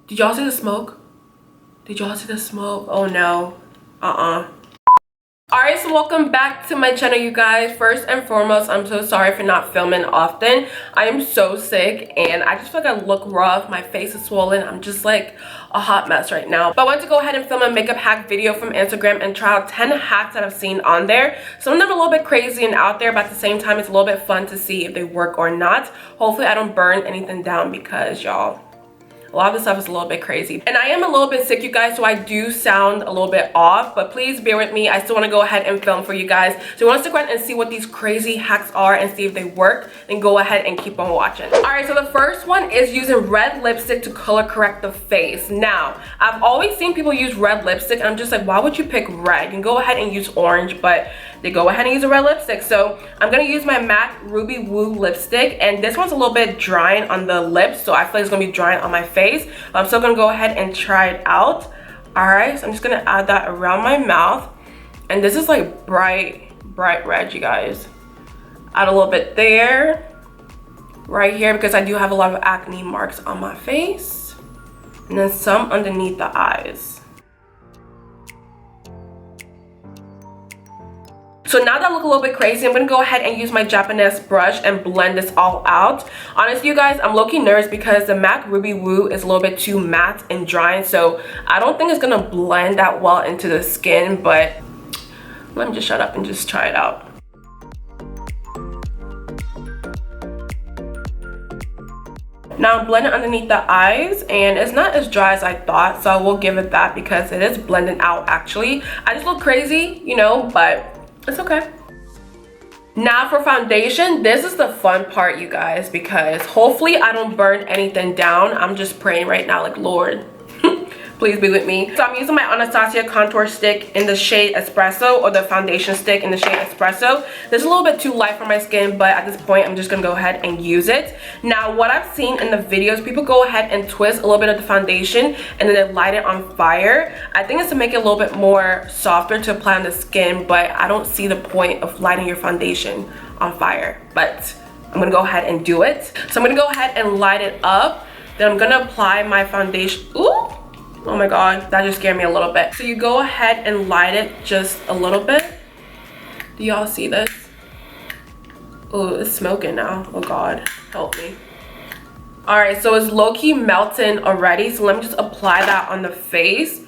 Did y'all see the smoke? Did y'all see the smoke? Oh no. Alright, so welcome back to my channel, you guys. First and foremost, I'm so sorry for not filming often. I am so sick and I just feel like I look rough. My face is swollen. I'm just like a hot mess right now. But I wanted to go ahead and film a makeup hack video from Instagram and try out 10 hacks that I've seen on there. Some of them are a little bit crazy and out there, but at the same time, it's a little bit fun to see if they work or not. Hopefully, I don't burn anything down because, y'all, a lot of this stuff is a little bit crazy. And I am a little bit sick, you guys, so I do sound a little bit off, but please bear with me. I still want to go ahead and film for you guys. So you want to stick around and see what these crazy hacks are and see if they work, then go ahead and keep on watching. Alright, so the first one is using red lipstick to color correct the face. Now, I've always seen people use red lipstick, and I'm just like, why would you pick red? You can go ahead and use orange, but they go ahead and use a red lipstick. So I'm going to use my MAC Ruby Woo lipstick, and this one's a little bit drying on the lips, so I feel like it's going to be drying on my face. I'm still going to go ahead and try it out. Alright, so I'm just going to add that around my mouth. And this is like bright red, you guys. Add a little bit there, right here, because I do have a lot of acne marks on my face. And then some underneath the eyes. So now that I look a little bit crazy, I'm going to go ahead and use my Japanese brush and blend this all out. Honestly, you guys, I'm low-key nervous because the MAC Ruby Woo is a little bit too matte and drying. So I don't think it's going to blend that well into the skin. But let me just shut up and just try it out. Now I'm blending underneath the eyes, and it's not as dry as I thought. So I will give it that because it is blending out actually. I just look crazy, you know, but it's okay. Now for foundation, this is the fun part, you guys, because hopefully I don't burn anything down. I'm just praying right now, like, Lord, please be with me. So I'm using my Anastasia contour stick in the shade Espresso, or the foundation stick in the shade Espresso. This is a little bit too light for my skin, but at this point I'm just gonna go ahead and use it. Now what I've seen in the videos, people go ahead and twist a little bit of the foundation and then they light it on fire. I think it's to make it a little bit more softer to apply on the skin, but I don't see the point of lighting your foundation on fire. But I'm gonna go ahead and do it. So I'm gonna go ahead and light it up. Then I'm gonna apply my foundation. Ooh! Oh my god, that just scared me a little bit. So you go ahead and light it just a little bit. Do y'all see this? Oh, it's smoking now. Oh god, help me. Alright, so it's low-key melting already. So let me just apply that on the face.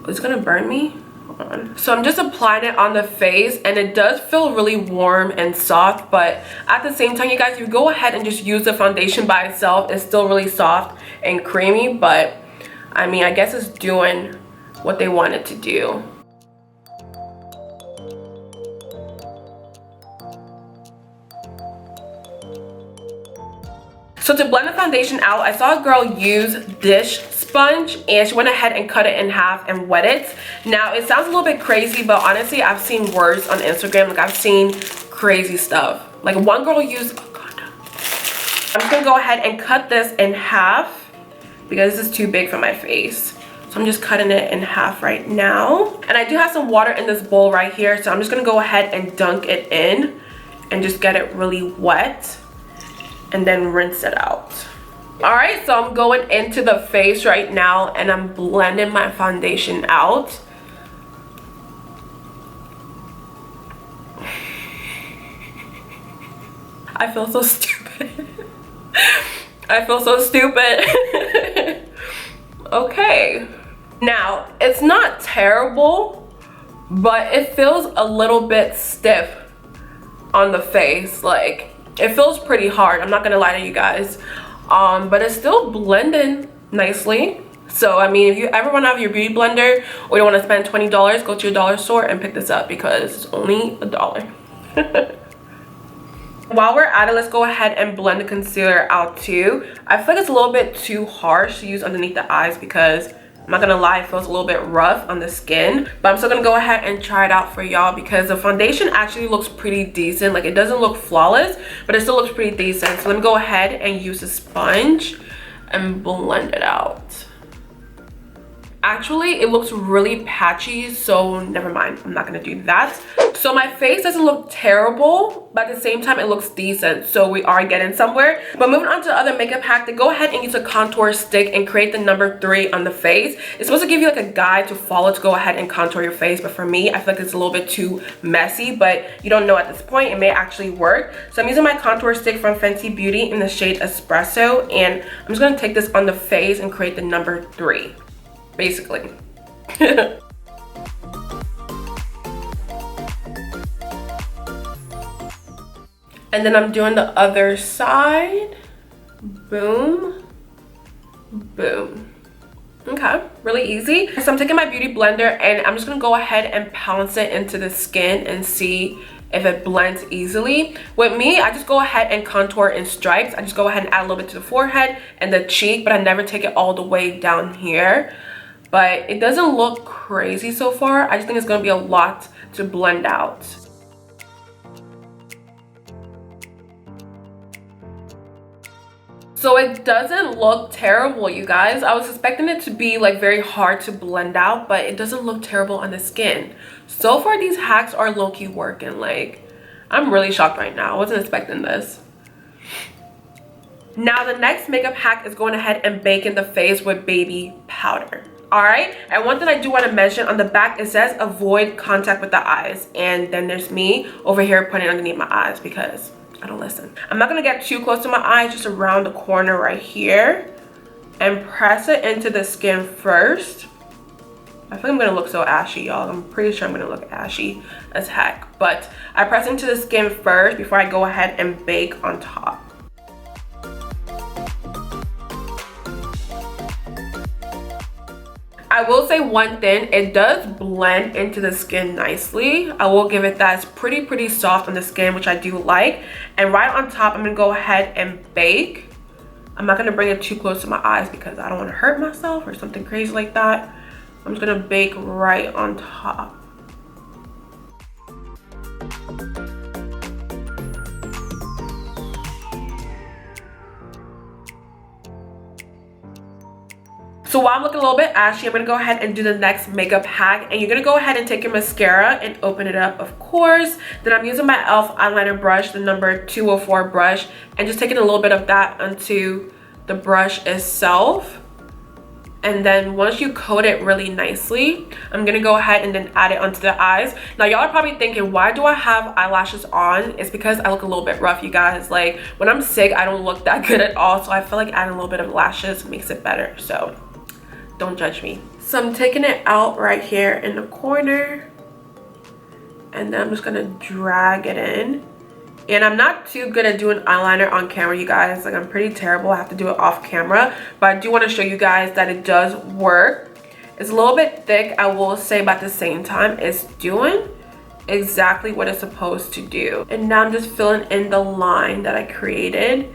It's gonna burn me. Hold on. So I'm just applying it on the face, and it does feel really warm and soft, but at the same time, you guys, if you go ahead and just use the foundation by itself, it's still really soft and creamy, but I mean, I guess it's doing what they want it to do. So to blend the foundation out, I saw a girl use dish sponge, and she went ahead and cut it in half and wet it. Now, it sounds a little bit crazy, but honestly, I've seen worse on Instagram. Like, I've seen crazy stuff. Like, one girl used, oh god. I'm just gonna go ahead and cut this in half, because this is too big for my face. So I'm just cutting it in half right now. And I do have some water in this bowl right here, so I'm just gonna go ahead and dunk it in and just get it really wet and then rinse it out. All right, so I'm going into the face right now and I'm blending my foundation out. I feel so stupid. I feel so stupid. Okay. Now, it's not terrible, but it feels a little bit stiff on the face. Like, it feels pretty hard. I'm not gonna lie to you guys. But it's still blending nicely. So, I mean, if you ever run out of your beauty blender or you want to spend $20, go to your dollar store and pick this up because it's only $1. While we're at it, let's go ahead and blend the concealer out too. I feel like it's a little bit too harsh to use underneath the eyes because, I'm not gonna lie, it feels a little bit rough on the skin. But I'm still gonna go ahead and try it out for y'all because the foundation actually looks pretty decent. Like, it doesn't look flawless, but it still looks pretty decent. So let me go ahead and use a sponge and blend it out. Actually, it looks really patchy, so never mind. I'm not gonna do that. So my face doesn't look terrible, but at the same time it looks decent, so we are getting somewhere. But moving on to the other makeup hack, to go ahead and use a contour stick and create the number 3 on the face. It's supposed to give you like a guide to follow to go ahead and contour your face, but for me I feel like it's a little bit too messy, but you don't know at this point. It may actually work. So I'm using my contour stick from Fenty Beauty in the shade Espresso, and I'm just going to take this on the face and create the number 3 basically. And then I'm doing the other side. Boom, boom. Okay, really easy. So I'm taking my beauty blender and I'm just gonna go ahead and pounce it into the skin and see if it blends easily. With me, I just go ahead and contour in stripes. I just go ahead and add a little bit to the forehead and the cheek, but I never take it all the way down here. But it doesn't look crazy so far. I just think it's gonna be a lot to blend out. So it doesn't look terrible, you guys. I was expecting it to be like very hard to blend out, but it doesn't look terrible on the skin. So far, these hacks are low-key working. Like, I'm really shocked right now. I wasn't expecting this. Now, the next makeup hack is going ahead and bake in the face with baby powder. All right, and one thing I do want to mention, on the back it says avoid contact with the eyes, and then there's me over here putting it underneath my eyes because I don't listen. I'm not gonna get too close to my eyes, just around the corner right here, and press it into the skin first. I think I'm gonna look so ashy, y'all. I'm pretty sure I'm gonna look ashy as heck, but I press into the skin first before I go ahead and bake on top. I will say one thing, it does blend into the skin nicely. I will give it that. It's pretty soft on the skin, which I do like. And right on top, I'm gonna go ahead and bake. I'm not gonna bring it too close to my eyes because I don't wanna hurt myself or something crazy like that. I'm just gonna bake right on top. So while I'm looking a little bit ashy, I'm gonna go ahead and do the next makeup hack. And you're gonna go ahead and take your mascara and open it up, of course. Then I'm using my e.l.f. eyeliner brush, the number 204 brush, and just taking a little bit of that onto the brush itself. And then once you coat it really nicely, I'm gonna go ahead and then add it onto the eyes. Now y'all are probably thinking, why do I have eyelashes on? It's because I look a little bit rough, you guys. Like, when I'm sick, I don't look that good at all. So I feel like adding a little bit of lashes makes it better. So don't judge me. So I'm taking it out right here in the corner, and then I'm just gonna drag it in. And I'm not too good at doing eyeliner on camera, you guys. Like, I'm pretty terrible. I have to do it off camera, but I do want to show you guys that it does work. It's a little bit thick, I will say, but at the same time it's doing exactly what it's supposed to do. And now I'm just filling in the line that I created.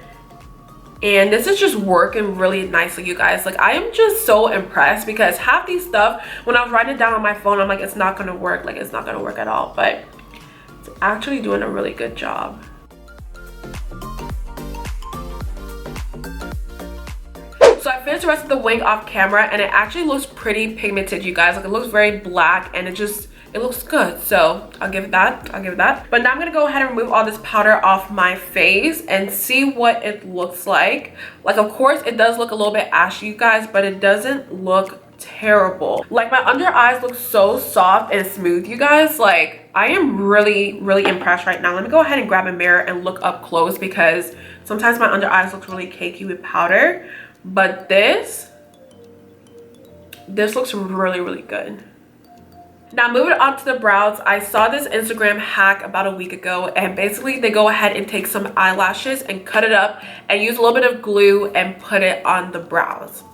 And this is just working really nicely, you guys. Like, I am just so impressed because half these stuff, when I was writing it down on my phone, I'm like, it's not gonna work. Like, it's not gonna work at all, but it's actually doing a really good job. So I finished the rest of the wing off camera, and it actually looks pretty pigmented, you guys. Like, it looks very black, and it looks good. So I'll give it that. But now I'm gonna go ahead and remove all this powder off my face and see what it looks like. Like, of course it does look a little bit ashy, you guys, but it doesn't look terrible. Like, my under eyes look so soft and smooth, you guys. Like, I am really impressed right now. Let me go ahead and grab a mirror and look up close because sometimes my under eyes look really cakey with powder, but this looks really good. Now, moving on to the brows, I saw this Instagram hack about a week ago, and basically they go ahead and take some eyelashes and cut it up and use a little bit of glue and put it on the brows.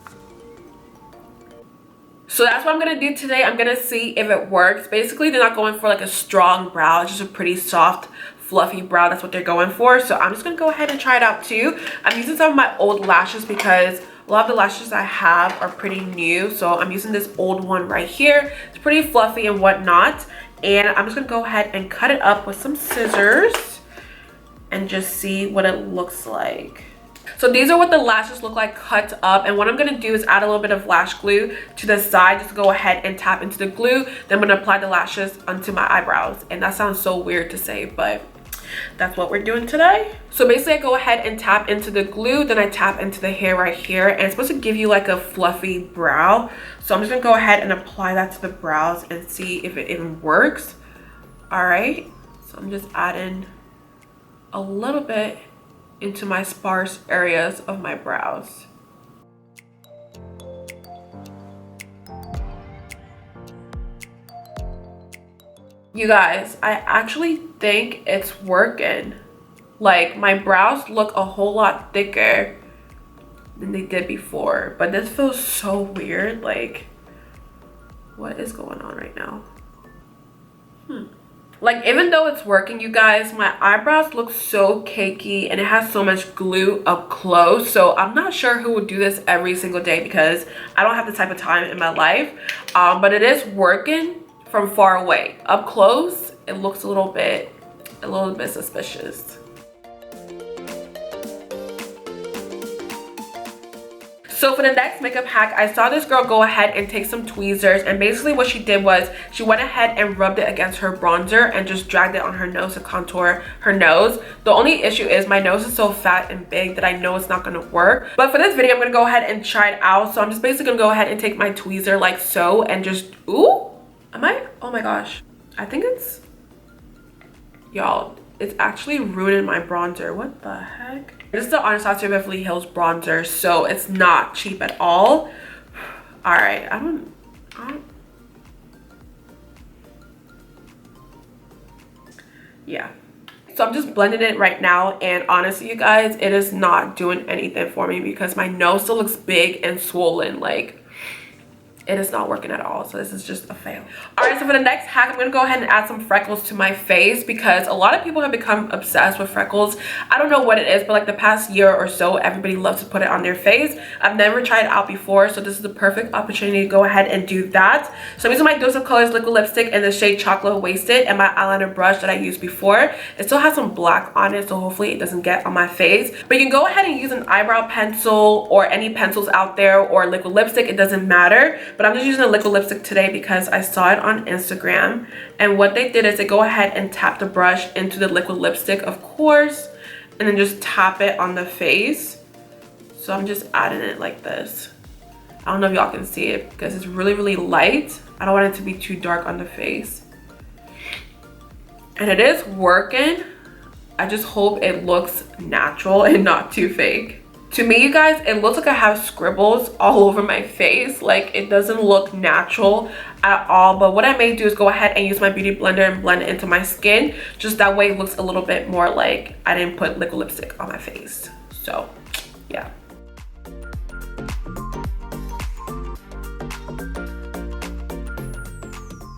So that's what I'm gonna do today. I'm gonna see if it works. Basically, they're not going for like a strong brow, it's just a pretty soft, fluffy brow. That's what they're going for. So I'm just gonna go ahead and try it out too. I'm using some of my old lashes because a lot of the lashes I have are pretty new. So I'm using this old one right here. It's pretty fluffy and whatnot. And I'm just gonna go ahead and cut it up with some scissors and just see what it looks like. So these are what the lashes look like cut up, and what I'm gonna do is add a little bit of lash glue to the side, just go ahead and tap into the glue. Then I'm gonna apply the lashes onto my eyebrows, and that sounds so weird to say, but that's what we're doing today. So basically I go ahead and tap into the glue, then I tap into the hair right here, and it's supposed to give you like a fluffy brow. So I'm just gonna go ahead and apply that to the brows and see if it even works. All right, so I'm just adding a little bit into my sparse areas of my brows. You guys, I actually think it's working. Like, my brows look a whole lot thicker than they did before, but this feels so weird. Like, what is going on right now? Like, even though it's working, you guys, my eyebrows look so cakey and it has so much glue up close. So I'm not sure who would do this every single day because I don't have the type of time in my life. But it is working from far away. Up close, it looks a little bit suspicious. So for the next makeup hack, I saw this girl go ahead and take some tweezers, and basically what she did was she went ahead and rubbed it against her bronzer and just dragged it on her nose to contour her nose. The only issue is my nose is so fat and big that I know it's not going to work. But for this video, I'm going to go ahead and try it out. So I'm just basically going to go ahead and take my tweezer like so and just, ooh, oh my gosh. I think it's, y'all, it's actually ruining my bronzer. What the heck? This is the Anastasia Beverly Hills bronzer, so it's not cheap at all. All right, I don't. Yeah. So I'm just blending it right now, and honestly, you guys, it is not doing anything for me because my nose still looks big and swollen. Like, it is not working at all. So this is just a fail. All right, so for the next hack, I'm gonna go ahead and add some freckles to my face because a lot of people have become obsessed with freckles. I don't know what it is, but like the past year or so, everybody loves to put it on their face. I've never tried it out before, so this is the perfect opportunity to go ahead and do that. So I'm using my Dose of Colors liquid lipstick in the shade Chocolate Wasted and my eyeliner brush that I used before. It still has some black on it, so hopefully it doesn't get on my face. But you can go ahead and use an eyebrow pencil or any pencils out there or liquid lipstick, it doesn't matter. But I'm just using a liquid lipstick today because I saw it on Instagram. And what they did is they go ahead and tap the brush into the liquid lipstick, of course, and then just tap it on the face. So I'm just adding it like this. I don't know if y'all can see it because it's really, really light. I don't want it to be too dark on the face. And it is working. I just hope it looks natural and not too fake. To me, you guys, it looks like I have scribbles all over my face. Like, it doesn't look natural at all. But what I may do is go ahead and use my beauty blender and blend it into my skin. Just that way it looks a little bit more like I didn't put liquid lipstick on my face. So, yeah.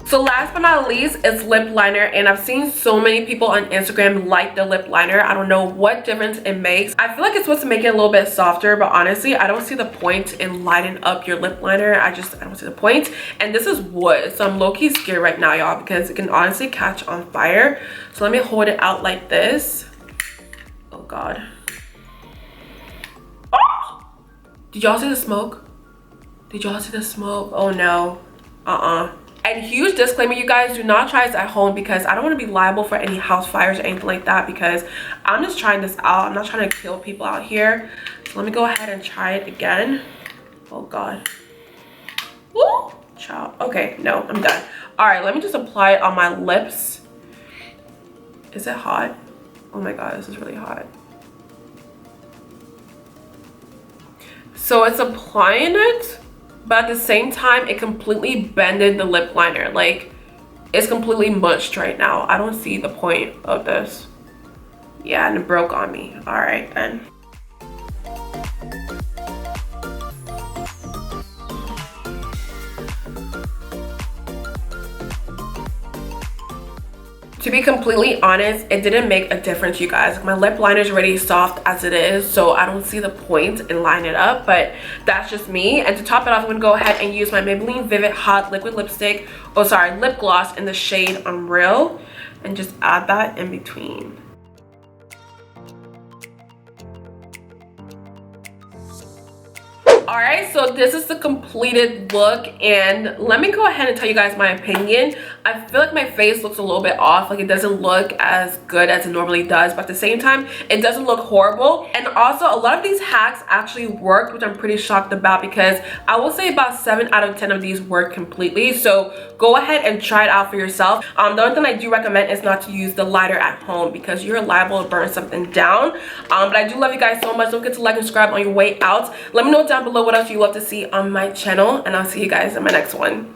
So last but not least is lip liner, and I've seen so many people on Instagram like the lip liner. I don't know what difference it makes. I feel like it's supposed to make it a little bit softer, but honestly, I don't see the point in lighting up your lip liner. I don't see the point. And this is wood, so I'm low-key scared right now, y'all, because it can honestly catch on fire. So let me hold it out like this. Oh God. Oh! Did y'all see the smoke? Did y'all see the smoke? Oh no. And huge disclaimer, you guys, do not try this at home because I don't want to be liable for any house fires or anything like that because I'm just trying this out. I'm not trying to kill people out here. So let me go ahead and try it again. Oh God. Woo! Ciao. Okay, no, I'm done. All right, let me just apply it on my lips. Is it hot? Oh my God, this is really hot. So it's applying it, but at the same time, it completely bended the lip liner. Like, it's completely mushed right now. I don't see the point of this. Yeah, and it broke on me. All right, then. To be completely honest, it didn't make a difference, you guys. My lip liner is already soft as it is, so I don't see the point in lining it up, but that's just me. And to top it off, I'm gonna go ahead and use my Maybelline Vivid Hot Liquid Lipstick, lip gloss in the shade Unreal, and just add that in between. All right, so this is the completed look, and let me go ahead and tell you guys my opinion. I feel like my face looks a little bit off, like it doesn't look as good as it normally does, but at the same time it doesn't look horrible. And also a lot of these hacks actually worked, which I'm pretty shocked about, because I will say about 7 out of 10 of these work completely. So go ahead and try it out for yourself. The only thing I do recommend is not to use the lighter at home, because you're liable to burn something down. But I do love you guys so much. Don't forget to like and subscribe on your way out. Let me know down below what else you love to see on my channel, and I'll see you guys in my next one.